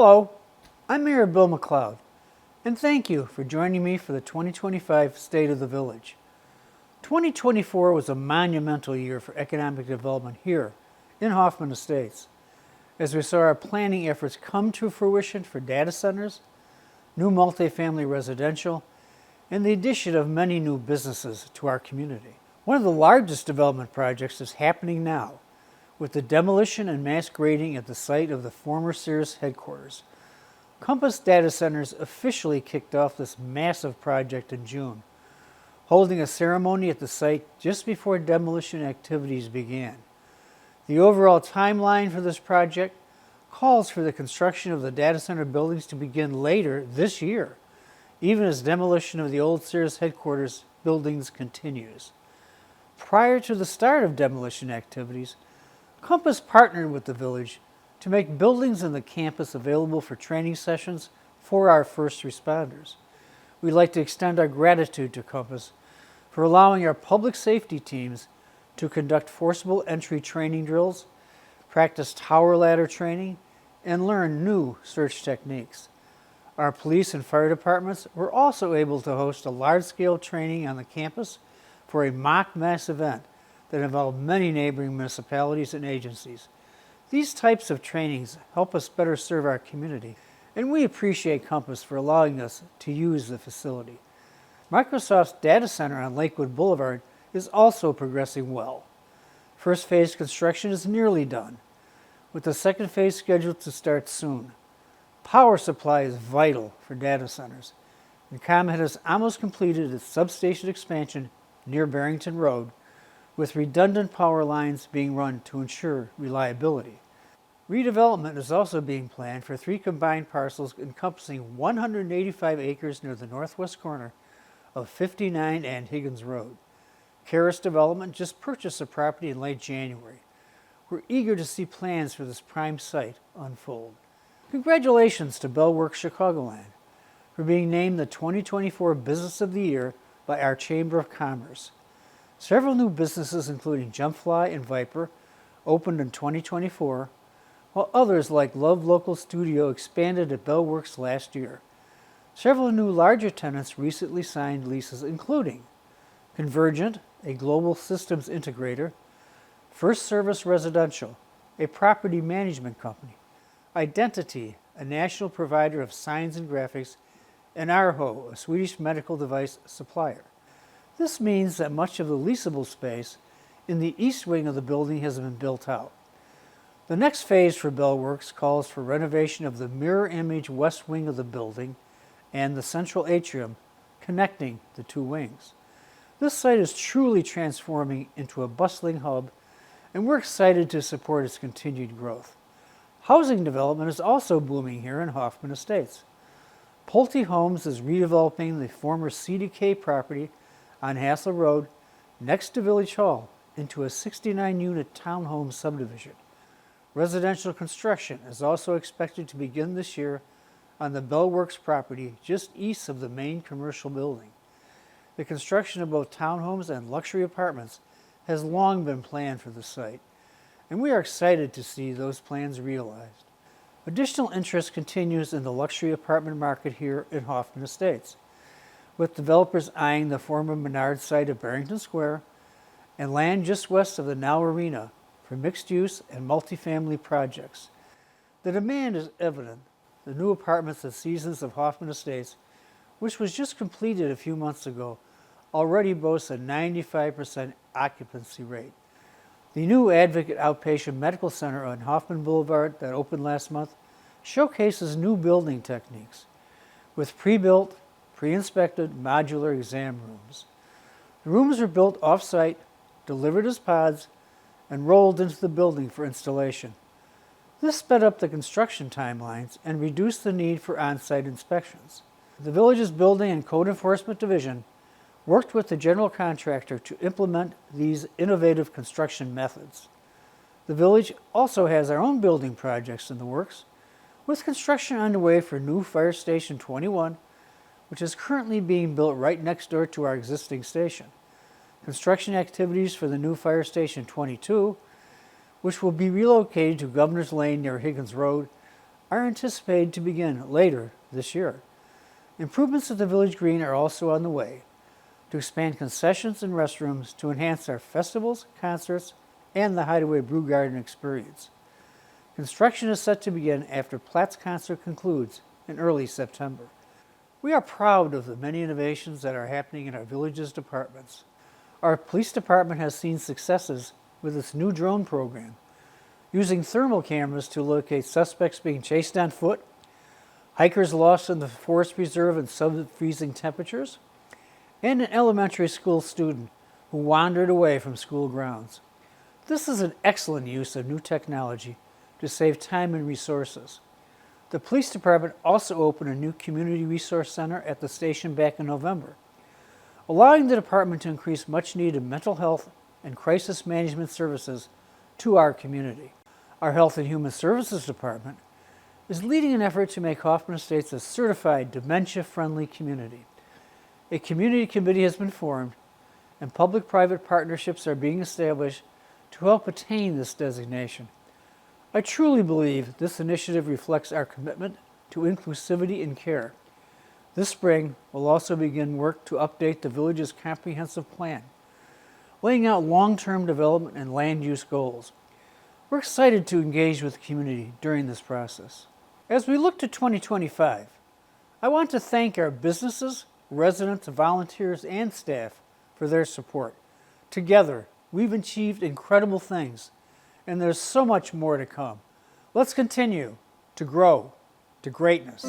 Hello, I'm Mayor Bill McLeod, and thank you for joining me for the 2025 State of the Village. 2024 was a monumental year for economic development here in Hoffman Estates, as we saw our planning efforts come to fruition for data centers, new multifamily residential, and the addition of many new businesses to our community. One of the largest development projects is happening now, with the demolition and mass grading at the site of the former Sears headquarters. Compass Data Centers officially kicked off this massive project in June, holding a ceremony at the site just before demolition activities began. The overall timeline for this project calls for the construction of the data center buildings to begin later this year, even as demolition of the old Sears headquarters buildings continues. Prior to the start of demolition activities, Compass partnered with the village to make buildings in the campus available for training sessions for our first responders. We'd like to extend our gratitude to Compass for allowing our public safety teams to conduct forcible entry training drills, practice tower ladder training, and learn new search techniques. Our police and fire departments were also able to host a large-scale training on the campus for a mock mass event that involved many neighboring municipalities and agencies. These types of trainings help us better serve our community, and we appreciate Compass for allowing us to use the facility. Microsoft's data center on Lakewood Boulevard is also progressing well. First phase construction is nearly done, with the second phase scheduled to start soon. Power supply is vital for data centers, and ComEd has almost completed its substation expansion near Barrington Road, with redundant power lines being run to ensure reliability. Redevelopment is also being planned for 3 combined parcels encompassing 185 acres near the northwest corner of 59 and Higgins Road. Karis Development just purchased a property in late January. We're eager to see plans for this prime site unfold. Congratulations to Bellworks Chicagoland for being named the 2024 Business of the Year by our Chamber of Commerce. Several new businesses, including Jumpfly and Viper, opened in 2024, while others like Love Local Studio expanded at Bellworks last year. Several new larger tenants recently signed leases, including Convergent, a global systems integrator, First Service Residential, a property management company, Identity, a national provider of signs and graphics, and Arho, a Swedish medical device supplier. This means that much of the leasable space in the east wing of the building has been built out. The next phase for Bellworks calls for renovation of the mirror image west wing of the building and the central atrium connecting the 2 wings. This site is truly transforming into a bustling hub, and we're excited to support its continued growth. Housing development is also booming here in Hoffman Estates. Pulte Homes is redeveloping the former CDK property on Hassel Road next to Village Hall into a 69-unit townhome subdivision. Residential construction is also expected to begin this year on the Bellworks property just east of the main commercial building. The construction of both townhomes and luxury apartments has long been planned for the site, and we are excited to see those plans realized. Additional interest continues in the luxury apartment market here in Hoffman Estates, with developers eyeing the former Menard site at Barrington Square and land just west of the Now Arena for mixed-use and multifamily projects. The demand is evident. The new apartments at Seasons of Hoffman Estates, which was just completed a few months ago, already boasts a 95% occupancy rate. The new Advocate Outpatient Medical Center on Hoffman Boulevard that opened last month showcases new building techniques with pre-built, pre-inspected modular exam rooms. The rooms are built off-site, delivered as pods, and rolled into the building for installation. This sped up the construction timelines and reduced the need for on-site inspections. The village's Building and Code Enforcement Division worked with the general contractor to implement these innovative construction methods. The village also has our own building projects in the works, with construction underway for new Fire Station 21, which is currently being built right next door to our existing station. Construction activities for the new Fire Station 22, which will be relocated to Governor's Lane near Higgins Road, are anticipated to begin later this year. Improvements at the Village Green are also on the way to expand concessions and restrooms to enhance our festivals, concerts, and the Hideaway Brew Garden experience. Construction is set to begin after Platt's concert concludes in early September. We are proud of the many innovations that are happening in our village's departments. Our police department has seen successes with its new drone program, using thermal cameras to locate suspects being chased on foot, hikers lost in the forest preserve in sub-freezing temperatures, and an elementary school student who wandered away from school grounds. This is an excellent use of new technology to save time and resources. The police department also opened a new community resource center at the station back in November, allowing the department to increase much-needed mental health and crisis management services to our community. Our Health and Human Services Department is leading an effort to make Hoffman Estates a certified dementia-friendly community. A community committee has been formed, and public-private partnerships are being established to help attain this designation. I truly believe this initiative reflects our commitment to inclusivity and care. This spring, we'll also begin work to update the village's comprehensive plan, laying out long-term development and land use goals. We're excited to engage with the community during this process. As we look to 2025, I want to thank our businesses, residents, volunteers, and staff for their support. Together, we've achieved incredible things, and there's so much more to come. Let's continue to grow to greatness.